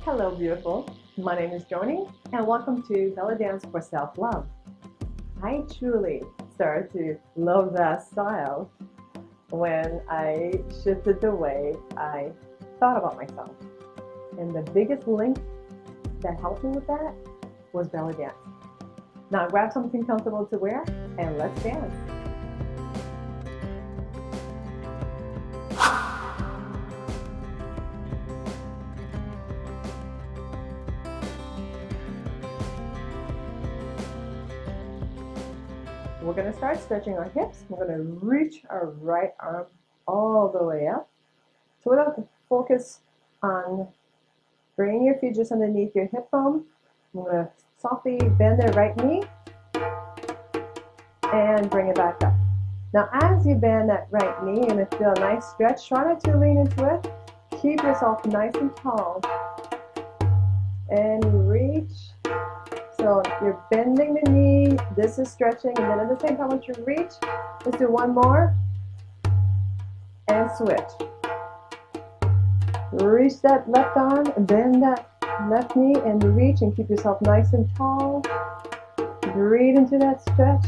Hello, beautiful. My name is Joany, and welcome to Belly Dance for Self-Love. I truly started to love that style when I shifted the way I thought about myself. And the biggest link that helped me with that was belly dance. Now grab something comfortable to wear and let's dance. We're going to start stretching our hips. We're going to reach our right arm all the way up. So we're going to focus on bringing your feet just underneath your hip bone. We're going to softly bend the right knee and bring it back up. Now as you bend that right knee, you're going to feel a nice stretch. Try not to lean into it. Keep yourself nice and tall. And reach. So you're bending the knee, this is stretching, and then at the same time once you reach, let's do one more, and switch. Reach that left arm, bend that left knee, and reach, and keep yourself nice and tall. Breathe into that stretch.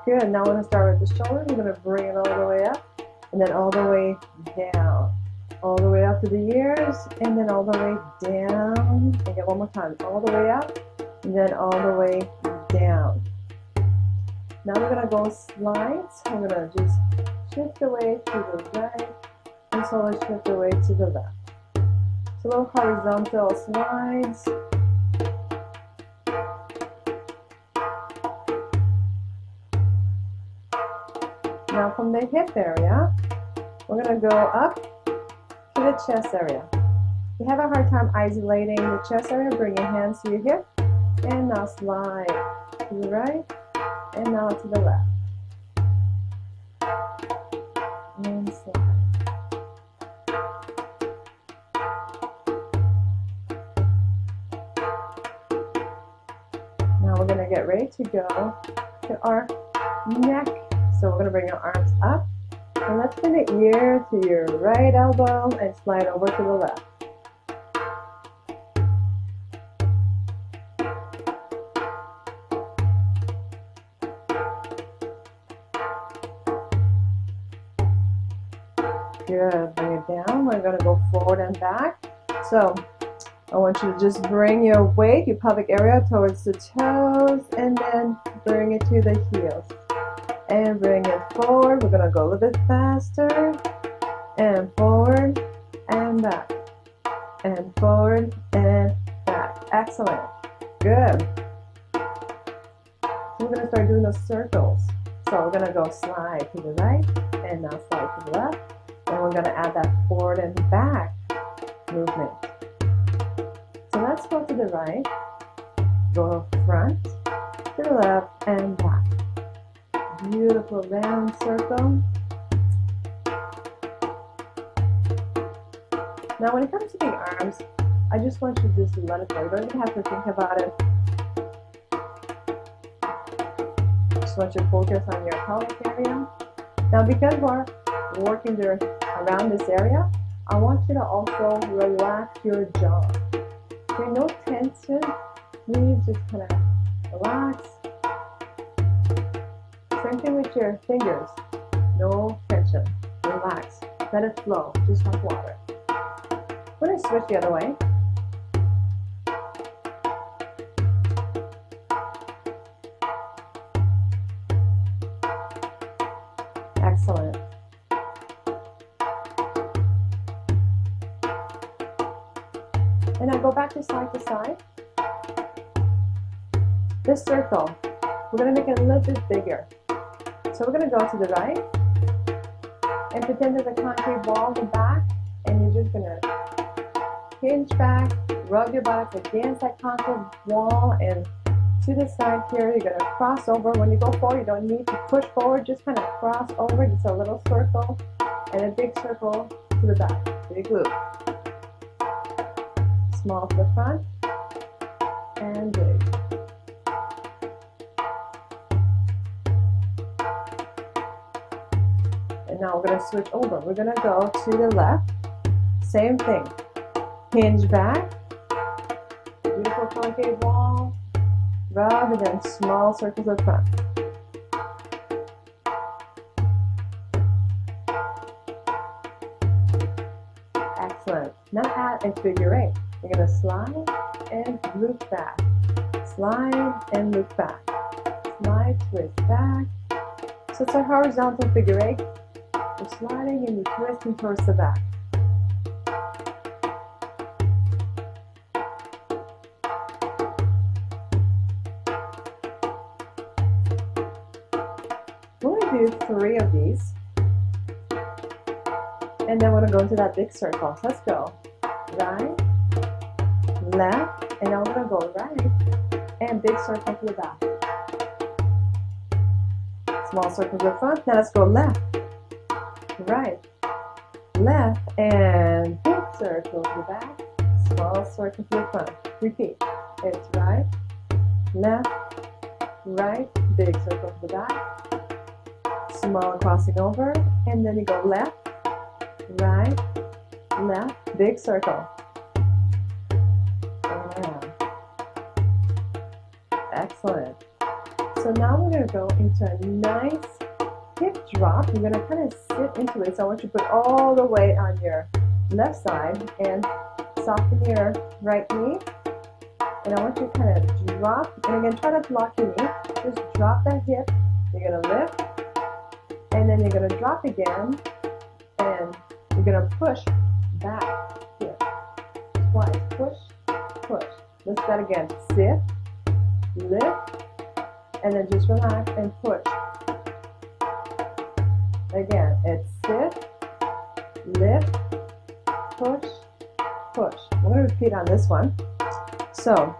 Good, now we're going to start with the shoulder. We're going to bring it all the way up, and then all the way down. All the way up to the ears, and then all the way down. Again, one more time. All the way up, and then all the way down. Now we're going to go slides. We're going to just shift away to the right, and slowly shift away to the left. So little horizontal slides. Now from the hip area, we're going to go up to the chest area. If you have a hard time isolating the chest area, bring your hands to your hip, and now slide to the right, and now to the left. And slide. Now we're going to get ready to go to our neck. So we're going to bring our arms up. And let's bring the ear to your right elbow and slide over to the left. Good, bring it down. We're going to go forward and back. So I want you to just bring your weight, your pelvic area towards the toes, and then bring it to the heels. And bring it forward. We're going to go a little bit faster. And forward and back. And forward and back. Excellent. Good. So we're going to start doing those circles. So we're going to go slide to the right and now slide to the left. And we're going to add that forward and back movement. So let's go to the right. Go front to the left and back. Beautiful round circle. Now when it comes to the arms, I just want you to just let it go. You don't even have to think about it. Just want you to focus on your pelvic area. Now because we're working there around this area, I want you to also relax your jaw. Okay, no tension. Please just kind of relax. Same thing with your fingers. No tension. Relax. Let it flow, just like water. We're going to switch the other way. Excellent. And now go back to side. This circle, we're going to make it a little bit bigger. So we're going to go to the right and pretend there's a concrete wall in the back, and you're just going to hinge back, rub your buttocks against that concrete wall, and to the side here, you're going to cross over. When you go forward, you don't need to push forward, just kind of cross over, just a little circle, and a big circle to the back. Big loop. Small to the front, and big. And now we're going to switch over. We're going to go to the left. Same thing. Hinge back. Beautiful concave wall. Rather than small circles of front. Excellent. Now add a figure eight. You're going to slide and loop back. Slide and loop back. Slide, twist back. So it's a horizontal figure eight. You're sliding and you're twisting towards the back. We're going to do 3 of these. And then we're going to go into that big circle. So let's go. Right, left, and now we're going to go right, and big circle to the back. Small circle to the front. Now let's go left, right, left, and big circle to the back. Small circle to the front. Repeat. It's right, left, right, big circle to the back. Small crossing over, and then you go left, right, left, big circle. Excellent. So now we're going to go into a nice hip drop. You're going to kind of sit into it. So I want you to put all the weight on your left side and soften your right knee. And I want you to kind of drop. And again, try not to lock your knee. Just drop that hip. You're going to lift. And then you're going to drop again. And you're going to push back here. Twice. Push, push. Let's do that again. Sit, lift, and then just relax and push. Again, it's sit, lift, push, push. I'm going to repeat on this one. So,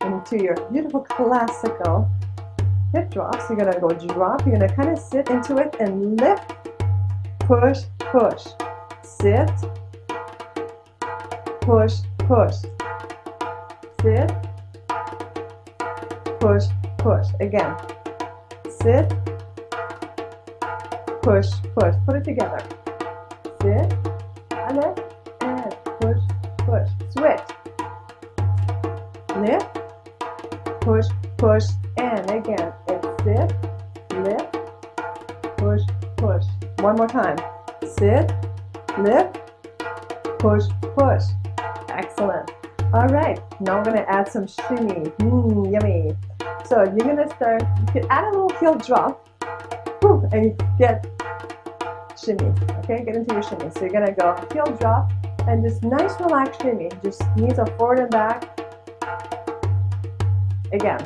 into your beautiful classical hip drops, you're going to go drop. You're going to kind of sit into it and lift, push, push. Sit, push, push. Sit, push, push. Again, sit, push, push. Put it together. Sit, lift, and push, push. Switch. Lift, push, push, and again, it's sit, lift, push, push. One more time. Sit, lift, push, push. Excellent. All right, now we're going to add some shimmy. Yummy. So you're going to start, you can add a little heel drop, and you get shimmy. Okay, get into your shimmy. So you're going to go heel drop, and just nice relaxed shimmy. Just knees are forward and back. Again,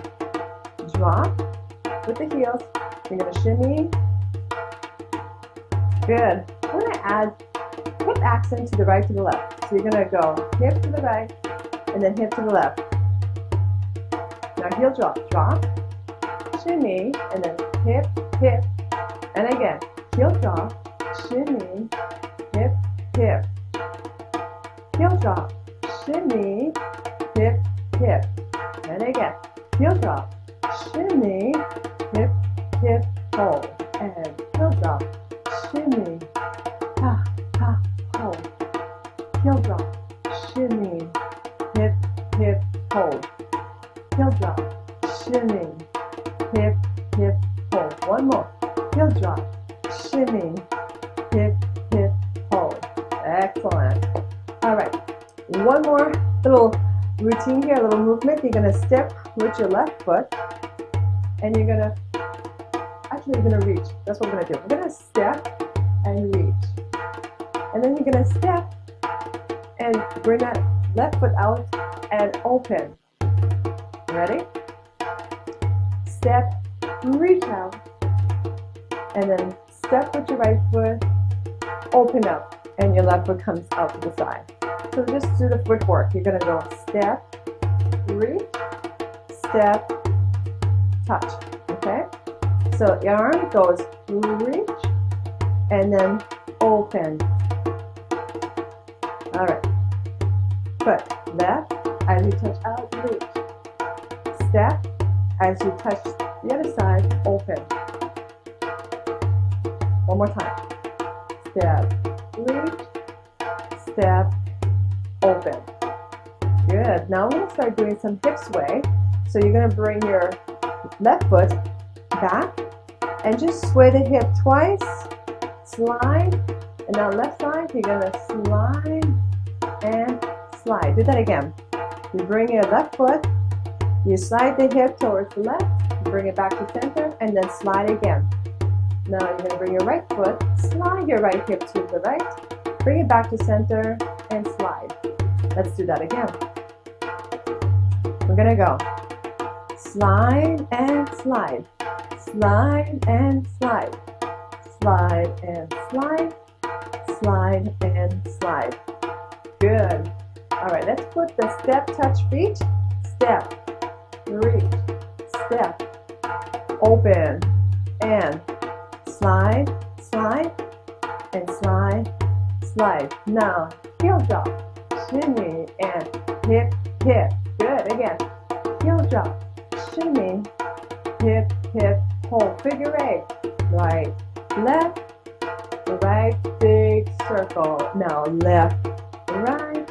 drop with the heels. You're going to shimmy. Good. We're going to add hip accent to the right to the left. So you're going to go hip to the right and then hip to the left. Now heel drop, drop, shimmy, and then hip, hip, and again, heel drop, shimmy, hip, hip, heel drop, shimmy, hip, hip, and again, heel drop, shimmy, hip, hip, hold, and heel drop, shimmy, ha, ha, hold, heel drop, shimmy, hip, hip, hold, heel drop, shimmy, hip, hip, hold. One more, heel drop, shimmy, hip, hip, hold. Excellent. All right, one more little routine here, a little movement. You're going to step with your left foot, and you're going to, actually you're going to reach. That's what we're going to do. We're going to step and reach. And then you're going to step and bring that left foot out and open. Ready? Step, reach out, and then step with your right foot, open up, and your left foot comes out to the side. So just do the footwork. You're going to go step, reach, step, touch. Okay? So your arm goes reach, and then open. All right. Foot left, as you touch out, reach. Step, as you touch the other side, open. One more time. Step, reach, step, open. Good. Now I'm going to start doing some hip sway. So you're going to bring your left foot back and just sway the hip twice. Slide. And now left side, you're going to slide and slide. Do that again. You bring your left foot, you slide the hip towards the left, bring it back to center, and then slide again. Now you're going to bring your right foot, slide your right hip to the right, bring it back to center, and slide. Let's do that again. We're going to go slide and slide, slide and slide, slide and slide, slide and slide. Good. All right, let's put the step, touch, reach, step, reach, step, open, and slide, slide, and slide, slide. Now, heel drop, shimmy, and hip, hip. Good, again. Heel drop, shimmy, hip, hip, hold, figure eight. Right, left, right, big circle. Now, left, right,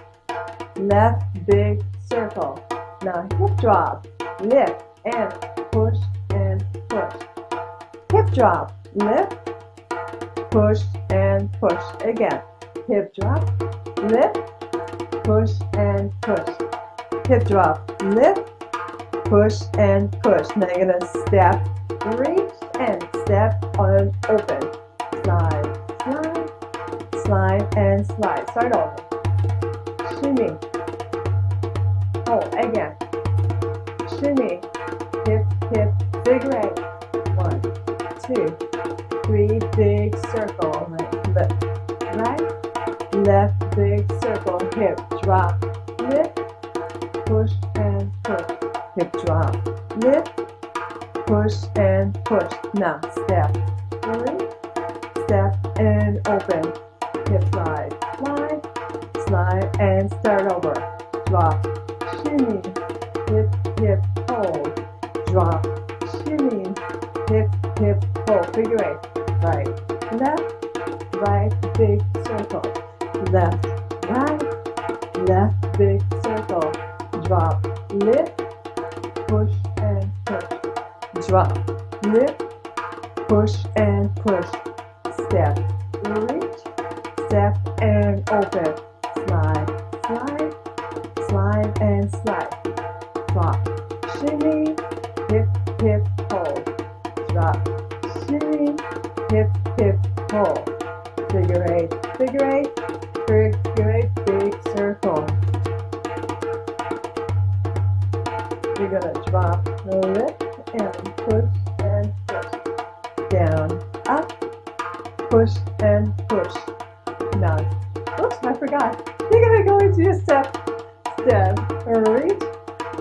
left, big circle. Now, hip drop, lift, and push, and push. Hip drop, lift, push, and push. Again, hip drop, lift, push, and push. Hip drop, lift, push, and push. Now you're going to step, reach, and step on open. Slide, slide, slide, and slide. Start over. Shimmy. Hold. Again. Shimmy. Hip, hip, figure eight. 1, 2, 3, big circle. Right, left, big circle. Hip, drop, lift, push, and push. Hip drop, lift, push, and push. Now, step, reach, step, and open. Hip slide, slide, slide, and start over. Drop, shimmy, hip, hip, hold. Drop, shimmy, hip, hip, hold. Figure eight. Right, left, right, big circle. Left, right, left, big circle. Drop, lift, push, and push. Drop, lift, push, and push. Step, reach, step, and open. Slide, slide, slide, and slide. Drop, shimmy, hip, hip, hold. Drop, shimmy, hip, hip, hold. Figure eight, figure eight, figure eight, big circle. You're going to drop, lift, and push, down, up, push, and push. Now, oops, I forgot. You're going to go into your step, step, reach,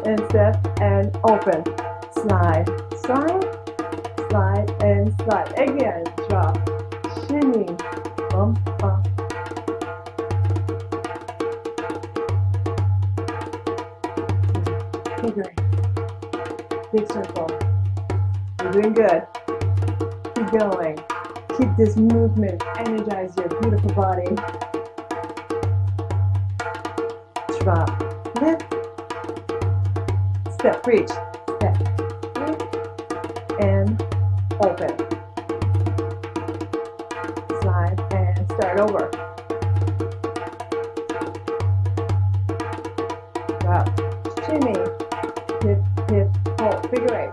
and step, and open. Slide, slide, slide, and slide. Again, drop, shimmy, bump, bump. Figure eight. Big circle. You're doing good. Keep going. Keep this movement. Energize your beautiful body. Drop. Lift. Step. Reach. Step. Reach. And open. Slide and start over. Drop. Shimmy. Hip, hip, hold. Figure eight.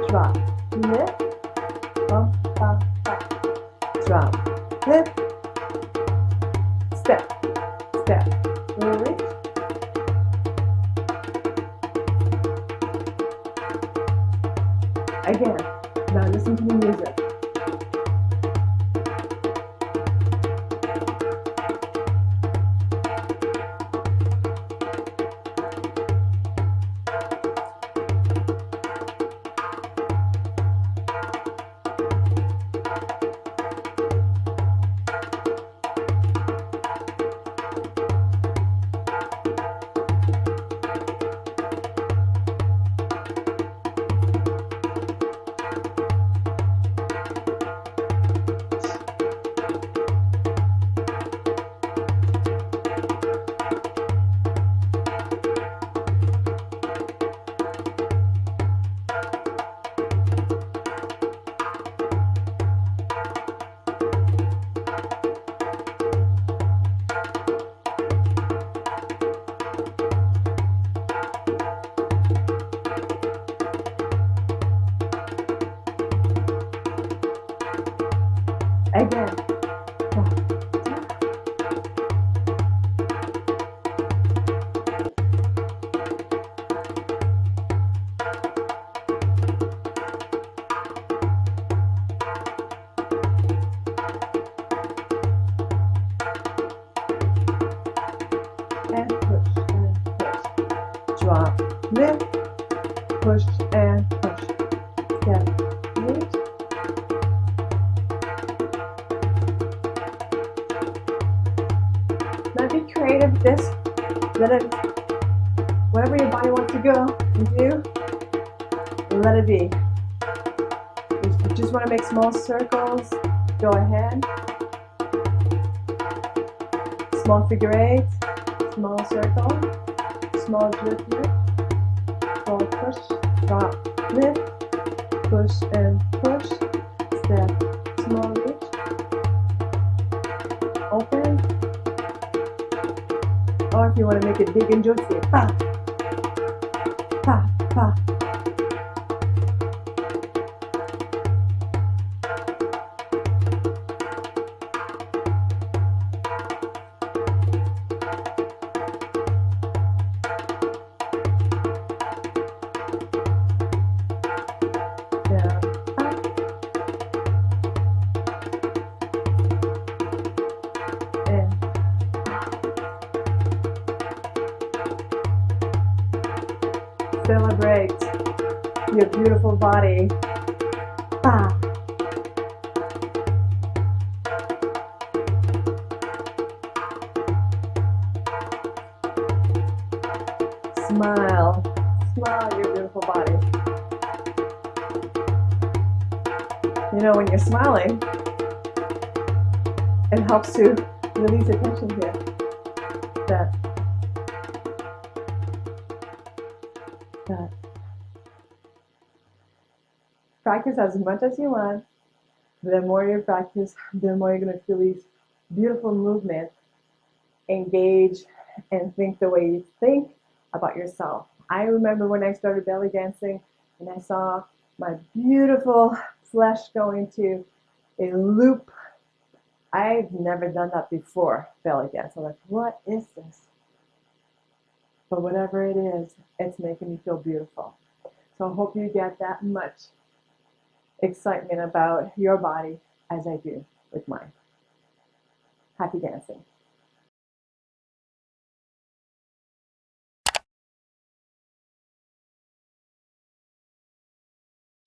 Drop, lift, bump, bump, bump. Drop, lift, step, step, reach. Again, now listen to the music. Again. And push and push. Drop, lift, push and push. Step, reach. Now be creative with this. Let it, whatever your body wants to go and do, let it be. If you just want to make small circles, go ahead. Small figure eight, small circle, small jerk lift, small push, drop, lift, push and push, step, small reach, open, or if you want to make it big and juicy, pa, pa, pa. Down, up, and celebrate your beautiful body. Ah. Smile. Smile at your beautiful body. You know, when you're smiling, it helps to release the tension here. That practice as much as you want. The more you practice, the more you're going to feel these beautiful movements, engage, and think the way you think about yourself. I remember when I started belly dancing and I saw my beautiful flesh go into a loop. I've never done that before, belly dance. I'm like, what is this? But whatever it is, it's making me feel beautiful. So I hope you get that much excitement about your body as I do with mine. Happy dancing.